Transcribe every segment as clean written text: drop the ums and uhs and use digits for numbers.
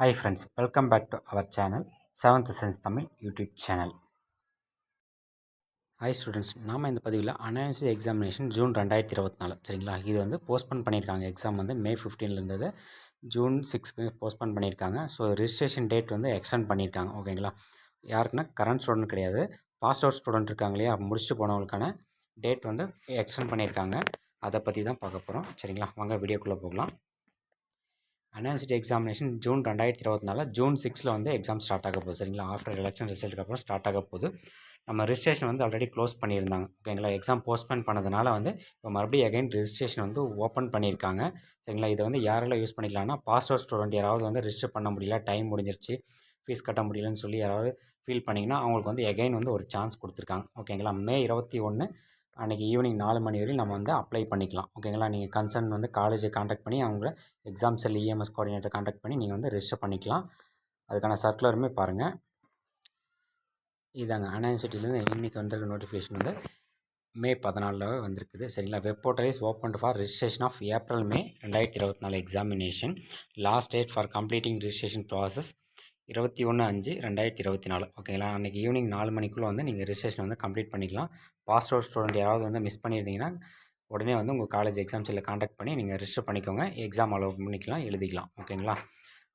Hi friends, welcome back to our channel 7th Sense Tamil YouTube channel. Hi students, நாம் இந்த பதிவில் analysis examination June 2024 சரிங்களா. இது வந்து போஸ்ட்போன் பண்ணியிருக்காங்க. எக்ஸாம் வந்து மே 15 இருந்தது ஜூன் 6 போஸ்ட்போன் பண்ணியிருக்காங்க. ஸோ ரிஜிஸ்ட்ரேஷன் டேட் வந்து எக்ஸ்டெண்ட் பண்ணியிருக்காங்க. ஓகேங்களா. யாருக்குன்னா கரண்ட் ஸ்டூடெண்ட் கிடையாது, பாஸ்ட் அவுட் ஸ்டூடெண்ட் இருக்காங்க இல்லையா, முடிச்சுட்டு போனவங்களுக்கான டேட் வந்து எக்ஸ்டெண்ட் பண்ணியிருக்காங்க. அதை பற்றி தான் பார்க்க போகிறோம் சரிங்களா. வாங்க வீடியோக்குள்ளே போகலாம். அனாலிசிஸ் எக்ஸாமினேஷன் ஜூன் 2024 ஜூன் 6 வந்து எக்ஸாம் ஸ்டார்ட் ஆக போகுது சரிங்களா. ஆஃப்டர் எலெக்ஷன் ரிசல்ட்டுக்கு அப்புறம் ஸ்டார்ட் ஆக போகுது. நம்ம ரிஜிஸ்ட்ரேஷன் வந்து ஆல்ரெடி க்ளோஸ் பண்ணியிருந்தாங்க. ஓகேங்களா. எக்ஸாம் போஸ்ட்போன் பண்ணதுனால வந்து இப்போ மறுபடியும் அகைன் ரிஜிஸ்ட்ரேஷன் வந்து ஓப்பன் பண்ணியிருக்காங்க சரிங்களா. இதை வந்து யாரெல்லாம் யூஸ் பண்ணிக்கலாம்னா, பாஸ் அவுட் ஸ்டூடெண்ட் யாராவது வந்து ரிஜிஸ்டர் பண்ண முடியல, டைம் முடிஞ்சிருச்சு, ஃபீஸ் கட்ட முடியலன்னு சொல்லி யாராவது ஃபீல் பண்ணிங்கன்னா அவங்களுக்கு வந்து எகைன் வந்து ஒரு சான்ஸ் கொடுத்துருக்காங்க. ஓகேங்களா. மே 21 அன்றைக்கி ஈவினிங் 4 மணி வரையும் நம்ம வந்து அப்ளை பண்ணிக்கலாம். ஓகேங்களா. நீங்கள் கன்சர்ன் வந்து காலேஜை காண்டாக்ட் பண்ணி அவங்க எக்ஸாம் செல் இஎம்எஸ் கோஆர்டினேட்டர் காண்டாக்ட் பண்ணி நீங்கள் வந்து ரெஜிஸ்டர் பண்ணிக்கலாம். அதுக்கான சர்க்குலருமே பாருங்கள். இதாங்க அனாலிசிட்டிலேருந்து இன்றைக்கி வந்திருக்க நோட்டிஃபிகேஷன் வந்து மே 14 வந்திருக்குது சரிங்களா. Web portal is open for registration of April May 2024 examination. Last date for completing registration process 21/5/2024. ஓகேங்களா. அன்றைக்கி ஈவினிங் 4 மணிக்குள்ளே வந்து நீங்கள் ரிஜிஸ்ட்ரேஷன் வந்து கம்ப்ளீட் பண்ணிக்கலாம். பாஸ் அவுட் ஸ்டூடெண்ட் யாராவது வந்து மிஸ் பண்ணியிருந்தீங்கன்னா உடனே வந்து உங்கள் காலேஜ் எக்ஸாம் செல்லில் காண்டாக்ட் பண்ணி நீங்கள் ரிஜிஸ்டர் பண்ணிக்கோங்க. எக்ஸாம் அலோவ் பண்ணிக்கலாம், எழுதிக்கலாம். ஓகேங்களா.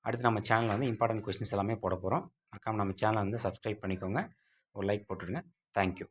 அடுத்து நம்ம சேனலில் வந்து இம்பார்ட்டன்ட் கொஸ்டின்ஸ் எல்லாமே போட போகிறோம். மறக்காமல் நம்ம சேனலை வந்து சப்ஸ்கிரைப் பண்ணிக்கோங்க, ஒரு லைக் போட்டுடுங்க. தேங்க்யூ.